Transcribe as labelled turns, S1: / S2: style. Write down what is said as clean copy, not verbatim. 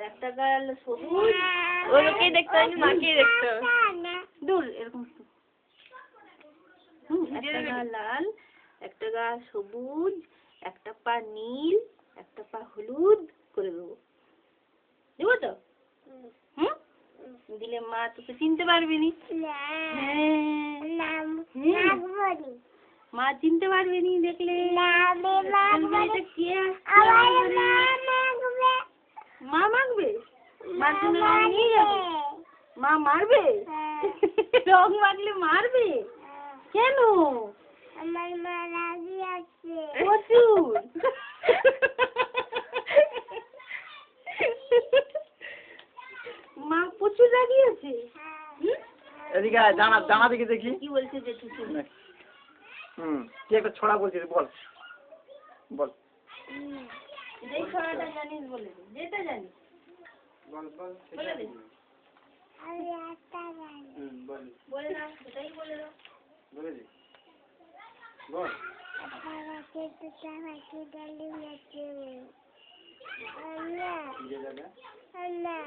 S1: একটা গাল সবুজ, ওরকেই দেখতে হয়নি, মাকেই দেখতে হবে। দূর এরকম একটা গা লাল, একটা গা সবুজ, একটা পা নীল, একটা পা হলুদ করে দেবো। দেবো তো? দিলে মা তোকে চিনতে পারবি নি। মা চিনতে পারবি নি দেখলে। মা মাখবে? মার জন্য রং নিয়ে যাবে? মা মারবে? রং মাখলে মারবে? কেন?
S2: আমার মা রাজি আছে
S1: প্রচুর। মা প্রচুর রাগি আছে।
S3: এদিকে জানা জানা দিকে দেখি
S1: কি বলছে যে তুই
S3: কি একটা ছড়া বলছিস, বল বল।
S1: যেই ছড়াটা জানিস বলে দে, যেটা জানিস বলে দে।
S2: আমি একটা জানি
S1: বলে দাও, সেটাই বলে দাও।
S3: বলে দে, বল।
S2: একটা গাছে দুটা পাখি ডালে নাচে। আল্লাহ
S3: কি জায়গা?
S2: আল্লাহ